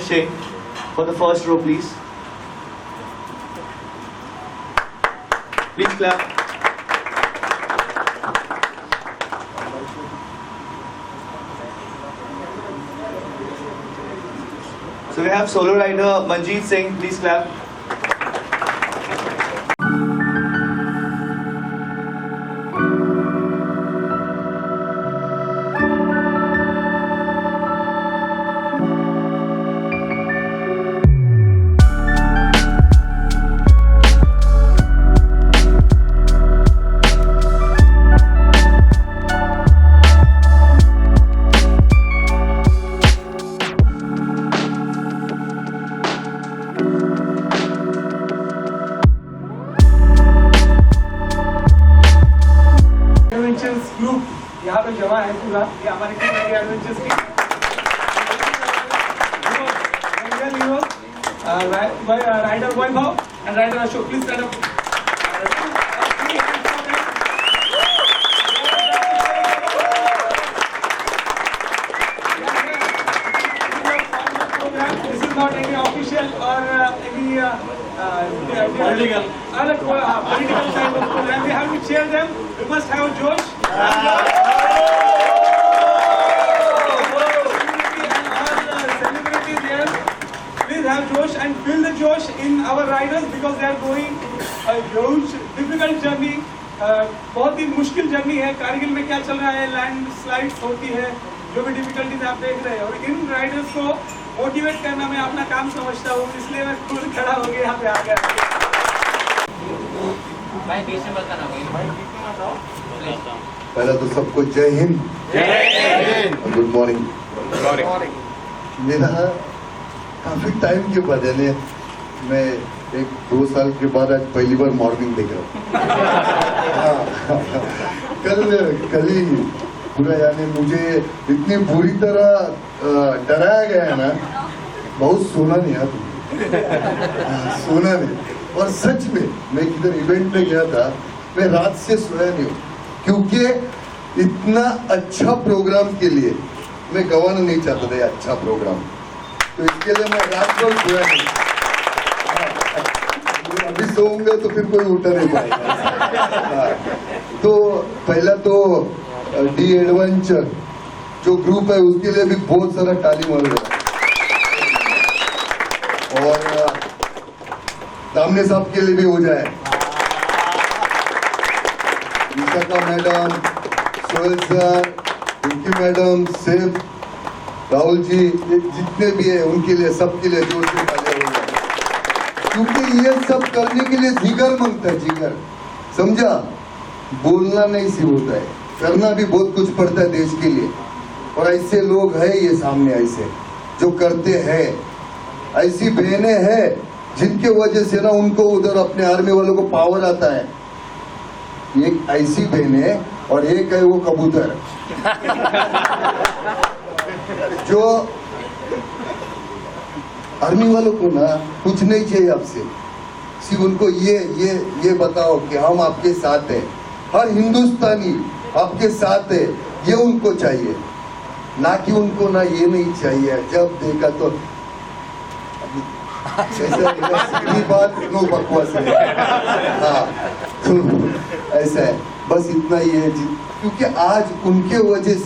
Shane for the first row, please. Please clap. So we have solo rider Manjeet Singh. Please clap. Group यहाँ पे जमा है पूरा, ये हमारे एडवेंचर्स की rider Vaibhav and rider Ashok, please stand up. This is not any official or any political kind of program. We have to cheer them. We must have Josh. And all celebrities here. Please have Josh and feel the Josh in our riders because they are going a huge, difficult journey. बहुत ही मुश्किल journey है. कारगिल में क्या चल रहा है, land slides होती है, जो भी डिफिकल्टीज आप देख रहे हैं, और इन राइडर्स को मोटिवेट करना मैं अपना काम समझता हूँ, इसलिए मैं खुद खड़ा हो गया यहाँ पे आ गया. पहला तो सबको जय हिंद, गुड मॉर्निंग. मेरा काफी टाइम के बाद यानी मैं 1-2 साल के बाद आज पहली बार मॉर्निंग देख रहा हूँ. कल ही पूरा यानी मुझे इतनी बुरी तरह डराया गया है ना, बहुत सोना नहीं यार, सोना नहीं. और सच में मैं किधर इवेंट में गया था, मैं रात से सोया नहीं हूँ, क्योंकि इतना अच्छा प्रोग्राम के लिए मैं गंवाना नहीं चाहता था. ये अच्छा प्रोग्राम, तो इसके लिए मैं रात को सोया नहीं. अभी सोऊंगा तो फिर कोई उठा नहीं पाएगा. तो पहला तो डी एडवेंचर जो ग्रुप है उसके लिए भी बहुत सारा ताली मार रहा है, और दामने साहब के लिए भी हो जाए. Vishakha madam, Sohail sir, Pinky madam, सिर्फ राहुल जी, ये जितने भी है उनके लिए, सबके लिए जोर से तालियां हो जाए, क्योंकि ये सब करने के लिए जिगर मांगता है. जिगर, समझा? बोलना नहीं सिर्फ होता है, करना भी बहुत कुछ पड़ता है देश के लिए. और ऐसे लोग हैं ये सामने, ऐसे जो करते हैं, ऐसी बहनें हैं जिनके वजह से ना उनको उधर अपने आर्मी वालों को पावर आता है. एक ऐसी बहन है और एक है वो कबूतर जो आर्मी वालों को ना कुछ नहीं चाहिए आपसे, सिर्फ उनको ये बताओ कि हम आपके साथ हैं, हर हिंदुस्तानी आपके साथ है, ये उनको चाहिए. ना कि उनको ना ये नहीं चाहिए, जब देखा तो बात नो बकवास है. हाँ, तो ऐसा है, बस इतना ही है. क्योंकि आज उनके वजह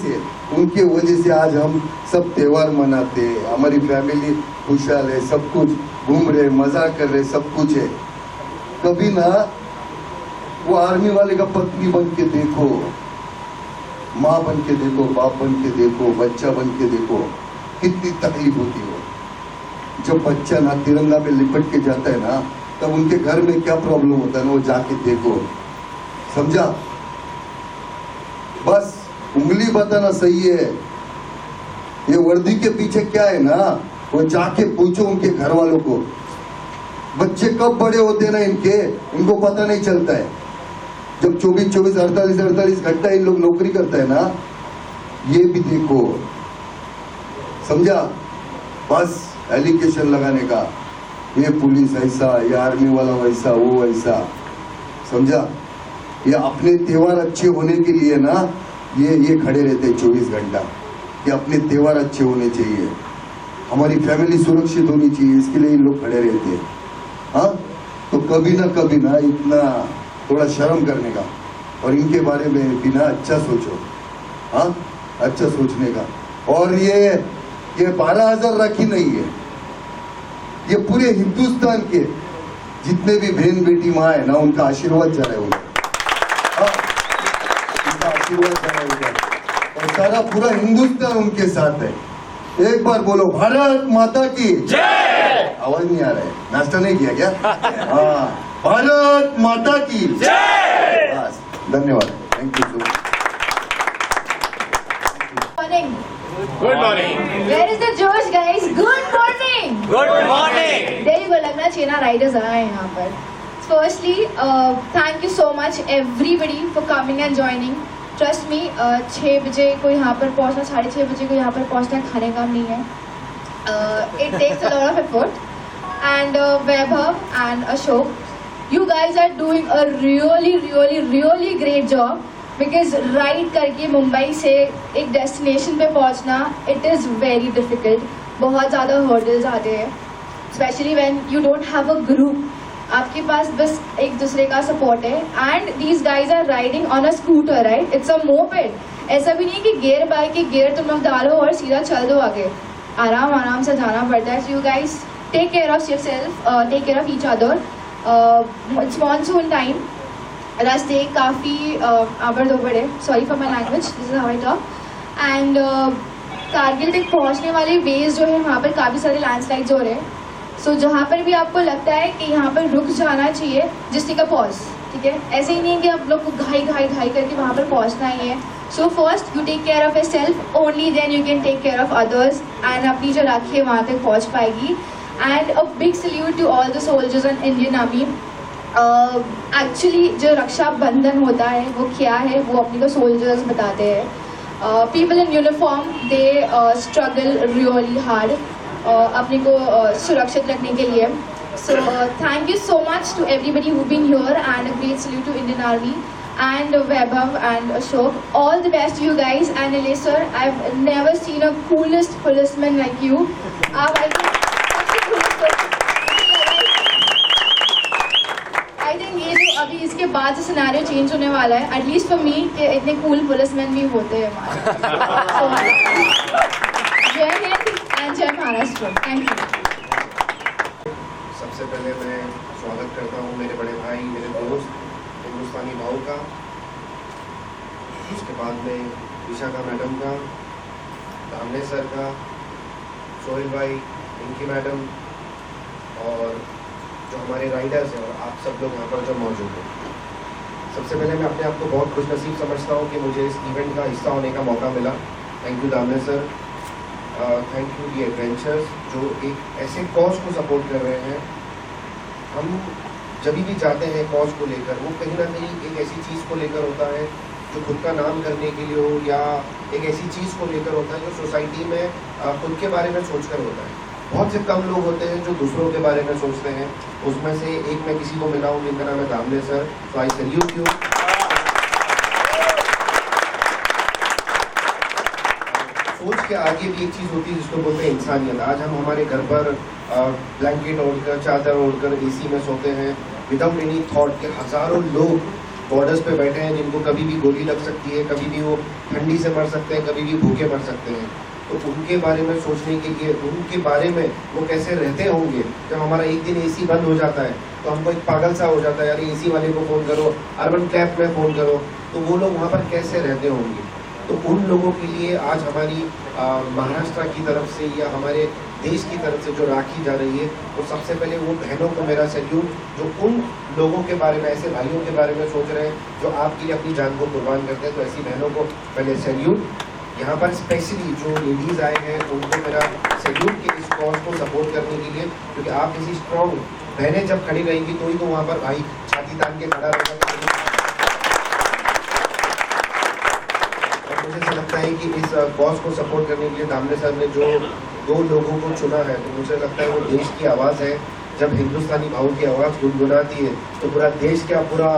से आज हम सब त्योहार मनाते हैं, हमारी फैमिली खुशहाल है, सब कुछ घूम रहे, मजा कर रहे, सब कुछ है. कभी ना वो आर्मी वाले का पत्नी बन के देखो, माँ बन के देखो, बाप बन के देखो, बच्चा बन के देखो, कितनी तकलीफ होती है. जब बच्चा ना तिरंगा पे लिपट के जाता है ना, तब उनके घर में क्या प्रॉब्लम होता है ना, वो जाके देखो. समझा? बस उंगली बताना सही है, ये वर्दी के पीछे क्या है ना, वो जाके पूछो उनके घर वालों को. बच्चे कब बड़े होते हैं ना इनको पता नहीं चलता है. जब 24-24, 48-48 घंटा इन लोग नौकरी करता है ना, ये भी देखो. समझा? बस एलिगेशन लगाने का, ये पुलिस ऐसा, ये आर्मी वाला वैसा, वो ऐसा. समझा? ये अपने त्योहार अच्छे होने के लिए ना ये खड़े रहते 24 घंटा कि अपने त्योहार अच्छे होने चाहिए. हमारी फैमिली सुरक्षित होनी चाहिए, इसके लिए ये लोग खड़े रहते हैं। हाँ, तो कभी ना इतना थोड़ा शर्म करने का और इनके बारे में बिना अच्छा सोचो। हाँ, अच्छा सोचने का। और ये 12,000 राखी नहीं है, ये पूरे हिंदुस्तान के जितने भी बहन बेटी माँ है ना, उनका आशीर्वाद जा रहा है उधर। हाँ, उनका आशीर्वाद जा रहा है उधर और सारा पूरा हिंदुस्तान उनके साथ है। एक बार बोलो भारत माता की जय। आवाज नहीं आ रहा है, नाश्ता नहीं किया क्या? हाँ, भारत माता की जय। बस, धन्यवाद, thank you so much. Morning. Good morning. Where is the Josh, guys? Good morning. Good morning. There you go. लगना चाहिए ना riders आए हैं यहाँ पर. Firstly, thank you so much everybody for coming and joining. Trust me, 6 बजे को यहाँ पर पहुँचना, 6:30 बजे को यहाँ पर पहुँचना खाने काम नहीं है. It takes a lot of effort. And Vaibhav and Ashok, you guys are doing a really great job. Because ride करके मुंबई से एक डेस्टिनेशन पे पहुंचना, इट इज़ वेरी डिफिकल्ट. बहुत ज़्यादा हर्डल्स आते हैं, specially when you don't have a group. आपके पास बस एक दूसरे का सपोर्ट है. And these guys are riding on a scooter, right? It's a moped. ऐसा भी नहीं कि गियर बाइक के गियर तुम लोग डालो और सीधा चल दो आगे. आराम से जाना पड़ता है. So you guys take care of yourself, take care of each other. It's monsoon time, रास्ते काफ़ी आबड़-दोबड़ है. Sorry for my language, this is how I talk. And Kargil तक पहुंचने वाले वेज जो है, वहाँ पर काफ़ी सारे लैंडस्लाइड्स हो रहे हैं. सो जहाँ पर भी आपको लगता है कि यहाँ पर रुक जाना चाहिए, जस्ट टेक अ पॉज. ठीक है, ऐसे ही नहीं है कि आप लोग को घाई करके वहाँ पर पहुँचना ही है. So first you take care of your self, only then you can take care of others. And अपनी जो राखी है वहाँ तक पहुँच पाएगी. And a big salute to all the soldiers on Indian army. Actually जो रक्षाबंधन होता है वो क्या है, वो अपने को सोल्जर्स बताते हैं. People in uniform, they struggle really hard अपने को सुरक्षित रखने के लिए. So thank you so much to everybody who been here and a great salute to Indian army and Vaibhav and Ashok. All the best to you guys. And Nilesh sir, I've never seen a coolest policeman like you. I think ये जो अभी इसके बाद जो scenario change होने वाला है, at least for me, कि इतने कूल पुलिसमैन भी होते हैं हमारे. जय हिंद एंड जय महाराष्ट्र. Thank you. सबसे पहले मैं स्वागत करता हूँ मेरे बड़े भाई, मेरे दोस्त हिंदुस्तानी भाव का. उसके बाद में विशाखा मैडम का, दामले सर का, सोहेल भाई, रिंकी मैडम और जो हमारे राइडर्स हैं और आप सब लोग यहाँ पर जो मौजूद हैं. सबसे पहले मैं अपने आप को बहुत खुशनसीब समझता हूँ कि मुझे इस इवेंट का हिस्सा होने का मौका मिला. Thank you Damle sir, thank you the adventures जो एक ऐसे कॉज को सपोर्ट कर रहे हैं. हम जब भी जाते हैं कॉज को लेकर, वो कहीं ना कहीं एक ऐसी चीज़ को लेकर होता है जो खुद का नाम करने के लिए हो, या एक ऐसी चीज़ को लेकर होता है जो सोसाइटी में खुद के बारे में सोचकर होता है. बहुत से कम लोग होते हैं जो दूसरों के बारे में सोचते हैं. उसमें से एक मैं किसी को मिला हूँ जिनका नाम है Damle sir. So I salute you. सोच के आगे भी एक चीज़ होती है जिसको बोलते हैं इंसानियत. आज हम हमारे घर पर ब्लैंकेट ओढ़कर, चादर ओढ़कर एसी में सोते हैं विदाउट एनी थॉट के हज़ारों लोग बॉर्डर्स पे बैठे हैं जिनको कभी भी गोली लग सकती है, कभी भी वो ठंडी से मर सकते हैं, कभी भी भूखे मर सकते हैं. तो उनके बारे में सोचने के लिए, उनके बारे में वो कैसे रहते होंगे. जब हमारा एक दिन एसी बंद हो जाता है तो हमको एक पागल सा हो जाता है, यार एसी वाले को फ़ोन करो, अर्बन क्लैप में फ़ोन करो. तो वो लोग वहाँ पर कैसे रहते होंगे. तो उन लोगों के लिए आज हमारी महाराष्ट्र की तरफ से या हमारे देश की तरफ से जो राखी जा रही है, तो सबसे पहले वो बहनों को मेरा सैल्यूट जो उन लोगों के बारे में, ऐसे भाइयों के बारे में सोच रहे हैं जो आपके लिए अपनी जान को कुर्बान करते हैं. तो ऐसी बहनों को पहले सैल्यूट. यहाँ पर स्पेशली जो लेडीज़ आए हैं उनको मेरा सैल्यूट कि इस कॉज को सपोर्ट करने के लिए, क्योंकि आप ऐसी स्ट्रॉन्ग बहनें जब खड़ी रहेंगी तो ही तो वहाँ पर भाई छाती तान के खड़ा रहेगा. मुझे ऐसा लगता है कि इस कॉज को सपोर्ट करने के लिए दामले सर ने जो 2 लोगों को चुना है, तो मुझे लगता है वो देश की आवाज़ है. जब हिंदुस्तानी भाव की आवाज़ गुनगुनाती है तो पूरा देश क्या, पूरा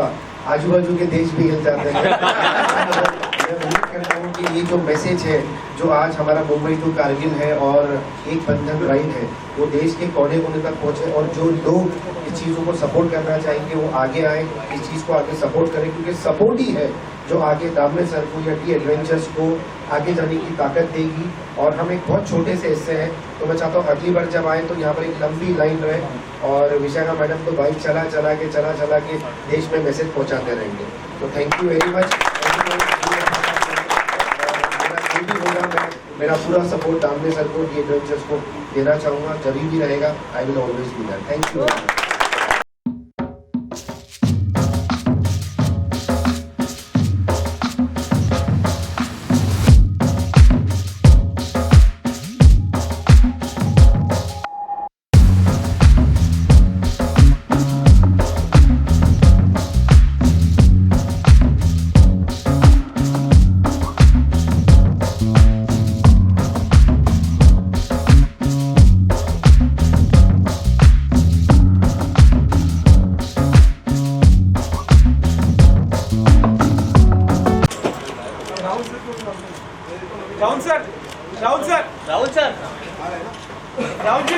आजू बाजू के देश भी हिल जाते हैं. मैं उम्मीद करता हूँ कि ये जो मैसेज है जो आज हमारा मुंबई टू कारगिल है और एक बंधन राइड है वो देश के कोने कोने तक पहुंचे और जो लोग इस चीज़ों को सपोर्ट करना चाहेंगे वो आगे आए, इस चीज़ को आगे सपोर्ट करें, क्योंकि सपोर्ट ही है जो आगे दामने सर को या टी एडवेंचर्स को आगे जाने की ताकत देगी। और हम एक बहुत छोटे से हिस्से हैं, तो मैं चाहता हूँ अगली बार जब आए तो यहाँ पर एक लंबी लाइन रहे और विशाखा मैडम तो बाइक चला के देश में मैसेज पहुँचाते रहेंगे। तो थैंक यू वेरी मच। मेरा जो भी होगा मैं मेरा पूरा सपोर्ट दामने सर को, टी एडवेंचर्स को देना चाहूँगा, जरूर भी रहेगा। I will always be there. Thank you very much. Rahul sir, Rahul sir, Rahul sir, Rahul ji.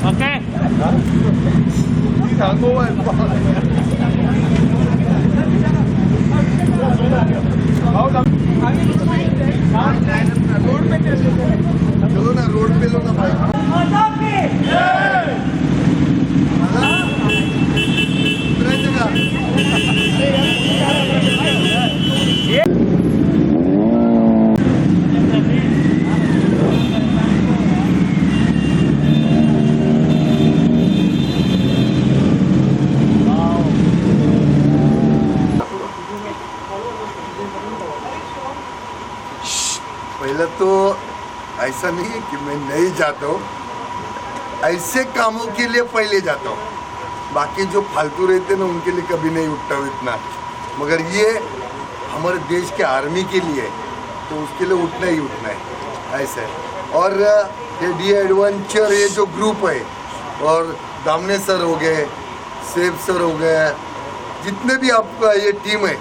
Okay. चलो ना रोड पे लो ना भाई। पहले तो ऐसा नहीं है कि मैं नहीं जाता हूँ, ऐसे कामों के लिए पहले जाता हूँ, बाकी जो फालतू रहते ना उनके लिए कभी नहीं उठता हूँ इतना। मगर ये हमारे देश के आर्मी के लिए तो उसके लिए उठना ही उठना है ऐसे। और ये डी एडवेंचर ये जो ग्रुप है और दामने सर हो गए, सेब सर हो गए, जितने भी आपका ये टीम है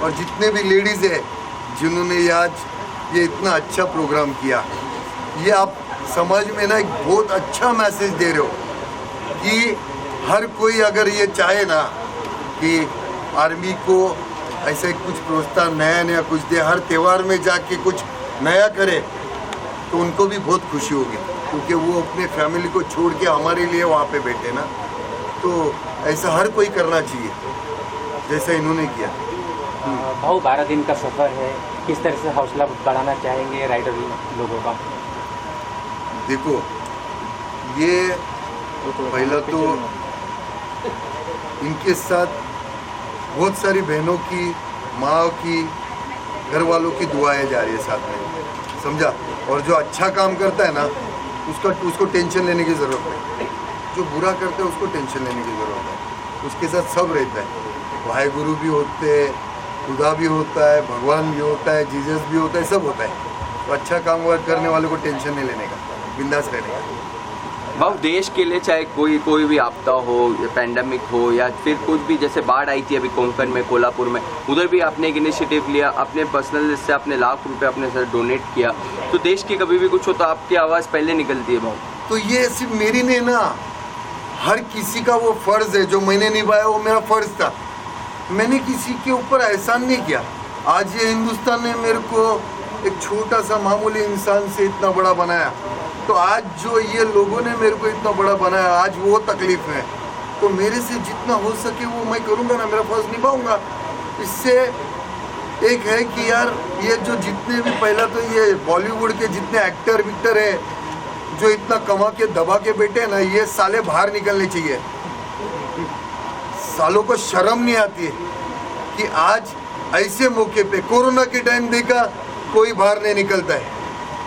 और जितने भी लेडीज़ है जिन्होंने ये आज ये इतना अच्छा प्रोग्राम किया, ये आप समाज में ना एक बहुत अच्छा मैसेज दे रहे हो कि हर कोई अगर ये चाहे ना कि आर्मी को ऐसे कुछ प्रोत्साहन नया कुछ दे, हर त्यौहार में जाके कुछ नया करे, तो उनको भी बहुत खुशी होगी, क्योंकि वो अपने फैमिली को छोड़ के हमारे लिए वहाँ पे बैठे ना। तो ऐसा हर कोई करना चाहिए जैसा इन्होंने किया। भाऊ 12 दिन का सफ़र है, किस तरह से हौसला बढ़ाना चाहेंगे राइडर लोगों का? देखो, ये पहला तो इनके साथ बहुत सारी बहनों की, माँ की, घर वालों की दुआएं जा रही है साथ में, समझा। और जो अच्छा काम करता है ना उसको टेंशन लेने की ज़रूरत है, जो बुरा करता है उसको टेंशन लेने की ज़रूरत है। उसके साथ सब रहता है, वाहेगुरु भी होते हैं, खुदा भी होता है, भगवान भी होता है, जीसस भी होता है, सब होता है। तो अच्छा काम करने वाले को टेंशन नहीं लेने का, बिंदास रहने का। भाव देश के लिए चाहे कोई भी आपदा हो या पैंडमिक हो या फिर कुछ भी, जैसे बाढ़ आई थी अभी कोंकण में, कोल्हापुर में, उधर भी आपने एक इनिशिएटिव लिया, अपने पर्सनल से आपने लाख रुपए अपने सर डोनेट किया। तो देश की कभी भी कुछ हो तो आपकी आवाज़ पहले निकलती है भाव। तो ये सिर्फ मेरी नहीं ना, हर किसी का वो फ़र्ज़ है, जो मैंने निभाया वो मेरा फ़र्ज़ था। मैंने किसी के ऊपर एहसान नहीं किया। आज ये हिंदुस्तान ने मेरे को एक छोटा सा मामूली इंसान से इतना बड़ा बनाया, तो आज जो ये लोगों ने मेरे को इतना बड़ा बनाया, आज वो तकलीफ है। तो मेरे से जितना हो सके वो मैं करूँगा ना, मेरा फर्ज निभाऊंगा। इससे एक है कि यार ये जो जितने भी, पहला तो ये बॉलीवुड के जितने एक्टर विक्टर है जो इतना कमा के दबा के बैठे ना, ये साले बाहर निकलने चाहिए। सालों को शर्म नहीं आती है कि आज ऐसे मौके पे, कोरोना के टाइम देखा कोई बाहर नहीं निकलता है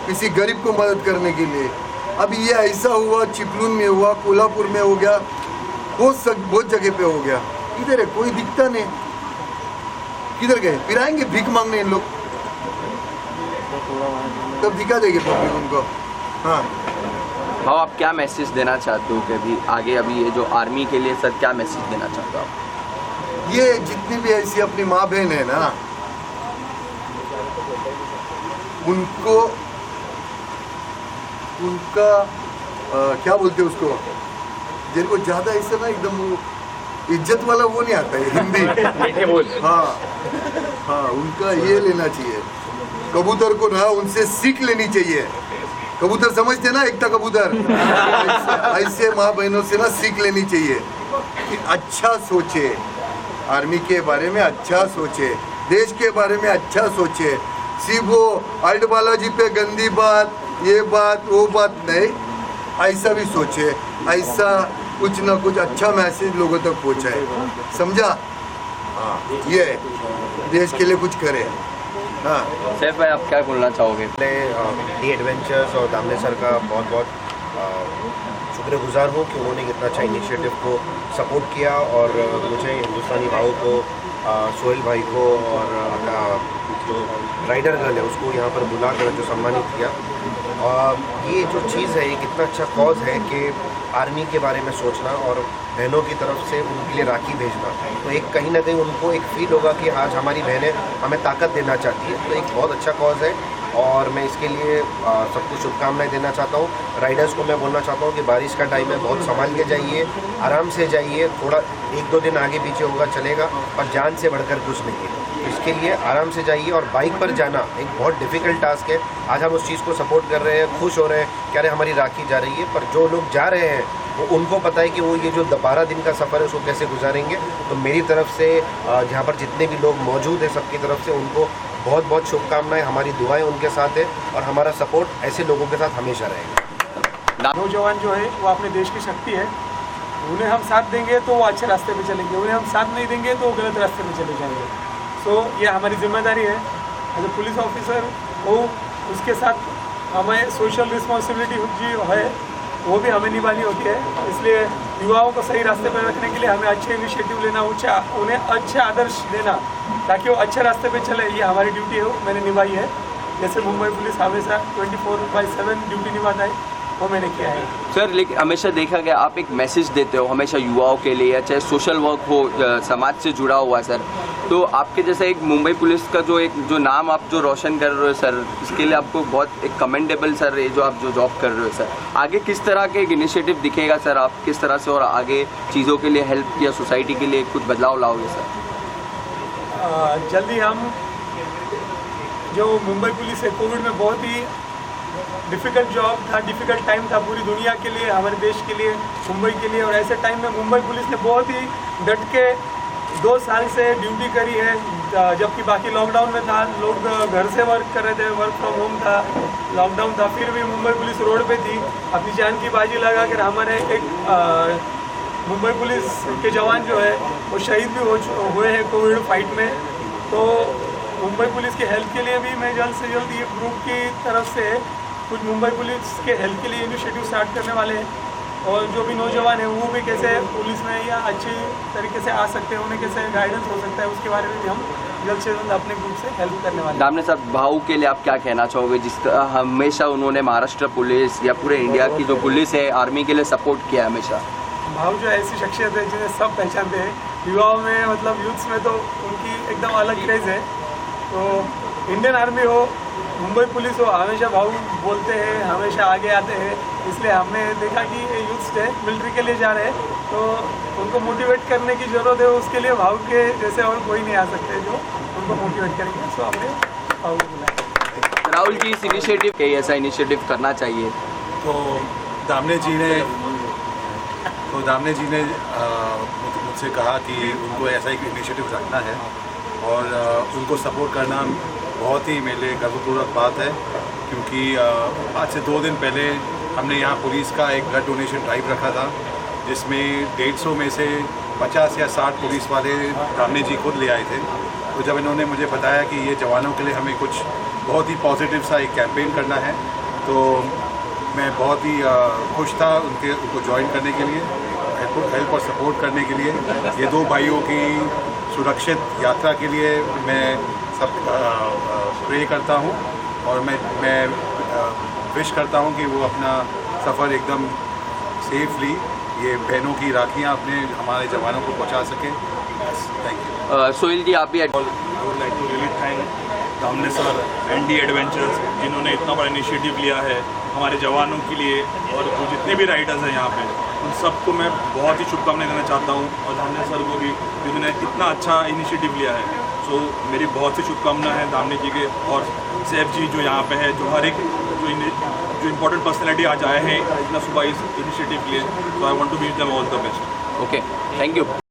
किसी गरीब को मदद करने के लिए। अभी ये ऐसा हुआ, चिपलून में हुआ, कोल्हापुर में हो गया, बहुत जगह पे हो गया। इधर है कोई दिखता नहीं, किधर गए? फिर आएंगे भीख मांगने इन लोग, तब दिखा देंगे पब्लिक उनको। हाँ भाव, आप क्या मैसेज देना चाहते हो कि अभी आगे अभी ये जो आर्मी के लिए सर क्या मैसेज देना चाहते हो आप? ये जितनी भी ऐसी अपनी माँ बहन है ना, उनको उनका क्या बोलते हैं उसको, जिनको ज्यादा इससे ना एकदम वो इज्जत वाला वो नहीं आता है हिंदी। हाँ, उनका ये लेना चाहिए, कबूतर को ना उनसे सीख लेनी चाहिए। कबूतर समझते ना, एकता कबूतर, ऐसे माँ बहनों से ना सीख लेनी चाहिए कि अच्छा सोचे, आर्मी के बारे में अच्छा सोचे, देश के बारे में अच्छा सोचे। सिर्फ वो अल्ट बालाजी पे गंदी बात, ये बात वो बात नहीं, ऐसा भी सोचे, ऐसा कुछ ना कुछ अच्छा मैसेज लोगों तक पहुंचाए, समझा? हाँ, ये देश के लिए कुछ करे। हाँ सैफ भाई, आप क्या बोलना चाहोगे? डी एडवेंचर्स और दामने सर का बहुत बहुत शुक्रगुजार हूँ कि उन्होंने इतना अच्छा इनिशिएटिव को सपोर्ट किया, और मुझे हिंदुस्तानी भाव को, सोहेल भाई को और अपना जो राइडर गर्ल है उसको यहाँ पर बुलाकर जो सम्मानित किया। और ये जो चीज़ है, ये कितना अच्छा कॉज है कि आर्मी के बारे में सोचना और बहनों की तरफ से उनके लिए राखी भेजना, तो एक कहीं ना कहीं उनको एक फील होगा कि आज हमारी बहनें हमें ताकत देना चाहती है। तो एक बहुत अच्छा कॉज है, और मैं इसके लिए सबको शुभकामनाएं देना चाहता हूँ। राइडर्स को मैं बोलना चाहता हूँ कि बारिश का टाइम है, बहुत संभाल के जाइए, आराम से जाइए, थोड़ा 1-2 दिन आगे पीछे होगा चलेगा, पर जान से बढ़कर कुछ नहीं है। इसके लिए आराम से जाइए, और बाइक पर जाना एक बहुत डिफ़िकल्ट टास्क है। आज हम उस चीज़ को सपोर्ट कर रहे हैं, खुश हो रहे हैं, कह रहे हमारी राखी जा रही है, पर जो लोग जा रहे हैं वो उनको पता है कि वो ये जो 12 दिन का सफ़र है उसको कैसे गुजारेंगे। तो मेरी तरफ से जहाँ पर जितने भी लोग मौजूद हैं सबकी तरफ से उनको बहुत बहुत शुभकामनाएं, हमारी दुआएं उनके साथ है, और हमारा सपोर्ट ऐसे लोगों के साथ हमेशा रहेगा। नौजवान जो है वो अपने देश की शक्ति है, उन्हें हम साथ देंगे तो वो अच्छे रास्ते पे चलेंगे, उन्हें हम साथ नहीं देंगे तो वो गलत रास्ते पे चले जाएंगे। सो ये हमारी जिम्मेदारी है एज ए पुलिस ऑफिसर हो, उसके साथ हमें सोशल रिस्पॉन्सिबिलिटी जो है वो भी हमें निभानी होती है। इसलिए युवाओं को सही रास्ते पर रखने के लिए हमें अच्छे इनिशिएटिव लेना, उन्हें अच्छे आदर्श देना ताकि वो अच्छे रास्ते पे चले, ये हमारी ड्यूटी है, वो मैंने निभाई है। जैसे मुंबई पुलिस हमेशा 24/7 ड्यूटी निभाता है, वो मैंने किया है। सर, लेकिन हमेशा देखा गया आप एक मैसेज देते हो हमेशा युवाओं के लिए, चाहे सोशल वर्क हो, समाज से जुड़ा हुआ सर, तो आपके जैसे एक मुंबई पुलिस का जो नाम आप जो रोशन कर रहे हो सर, इसके लिए आपको बहुत एक कमेंडेबल सर ये जो आप जो जॉब कर रहे हो सर। आगे किस तरह के एक इनिशिएटिव दिखेगा सर, आप किस तरह से और आगे चीज़ों के लिए हेल्प या सोसाइटी के लिए कुछ बदलाव लाओगे सर? जल्दी हम जो मुंबई पुलिस है, कोविड में बहुत ही डिफ़िकल्ट जॉब था, डिफ़िकल्ट टाइम था पूरी दुनिया के लिए, हमारे देश के लिए, मुंबई के लिए, और ऐसे टाइम में मुंबई पुलिस ने बहुत ही डट के 2 साल से ड्यूटी करी है, जबकि बाकी लॉकडाउन में था, लोग घर से वर्क कर रहे थे, वर्क फ्रॉम होम था, लॉकडाउन था, फिर भी मुंबई पुलिस रोड पे थी, अपनी जान की बाजी लगा कर। हमारे एक मुंबई पुलिस के जवान जो है वो शहीद भी हुए हैं कोविड फाइट में। तो मुंबई पुलिस की हेल्प के लिए भी मैं जल्द से जल्द ये ग्रुप की तरफ से कुछ मुंबई पुलिस के हेल्प के लिए इनिशिएटिव स्टार्ट करने वाले हैं, और जो भी नौजवान हैं वो भी कैसे पुलिस में या अच्छी तरीके से आ सकते हैं, उन्हें कैसे गाइडेंस हो सकता है, उसके बारे में भी हम जल्द से जल्द अपने ग्रुप से हेल्प करने वाले हैं। दामने साहब, भाऊ के लिए आप क्या कहना चाहोगे, जिस तरह हमेशा उन्होंने महाराष्ट्र पुलिस या पूरे इंडिया की जो पुलिस है आर्मी के लिए सपोर्ट किया हमेशा? भाव जो ऐसी शख्सियत है जिन्हें सब पहचानते हैं, युवाओं में मतलब यूथ्स में तो उनकी एकदम अलग क्रेज़ है। तो इंडियन आर्मी हो, मुंबई पुलिस हो, हमेशा भाव बोलते हैं, हमेशा आगे आते हैं। इसलिए हमने देखा कि यूथ्स है मिलिट्री के लिए जा रहे हैं, तो उनको मोटिवेट करने की ज़रूरत है, उसके लिए भाव के जैसे और कोई नहीं आ सकते जो उनको मोटिवेट करेंगे। सो हमने भाव को बुलाया। राहुल जी, इस इनिशिएटिव के ऐसा इनिशिएटिव करना चाहिए? तो दामने जी ने मुझसे कहा कि उनको ऐसा एक इनिशिएटिव रखना है, और उनको सपोर्ट करना बहुत ही मेरे लिए गर्वपूर्वक बात है, क्योंकि आज से 2 दिन पहले हमने यहाँ पुलिस का एक ब्लड डोनेशन ड्राइव रखा था, जिसमें 150 में से 50 या 60 पुलिस वाले दामने जी खुद ले आए थे। तो जब इन्होंने मुझे बताया कि ये जवानों के लिए हमें कुछ बहुत ही पॉजिटिव सा एक कैंपेन करना है, तो मैं बहुत ही खुश था उनको ज्वाइन करने के लिए, हेल्प और सपोर्ट करने के लिए। ये 2 भाइयों की सुरक्षित यात्रा के लिए मैं सब प्रे करता हूँ और मैं विश करता हूँ कि वो अपना सफ़र एकदम सेफली ये बहनों की राखियाँ अपने हमारे जवानों को पहुँचा सकें। Thank you. सोहेल जी आप भी I would like to really thank दामने सर एंडी एडवेंचर्स जिन्होंने इतना बड़ा इनिशिएटिव लिया है हमारे जवानों के लिए, और जो जितने भी राइडर्स हैं यहाँ पे उन सबको मैं बहुत ही शुभकामनाएं देना चाहता हूँ, और दामने सर को भी जिन्होंने इतना अच्छा इनिशिएटिव लिया है। सो मेरी बहुत सी शुभकामनाएं हैं दामने जी के, और सैफ जी जो यहाँ पे है, जो हर एक जो इम्पोर्टेंट पर्सनैलिटी आज आए हैं इतना सुबह इस इनिशिएटिव के लिए। So I want to wish them all the best. Okay, thank you.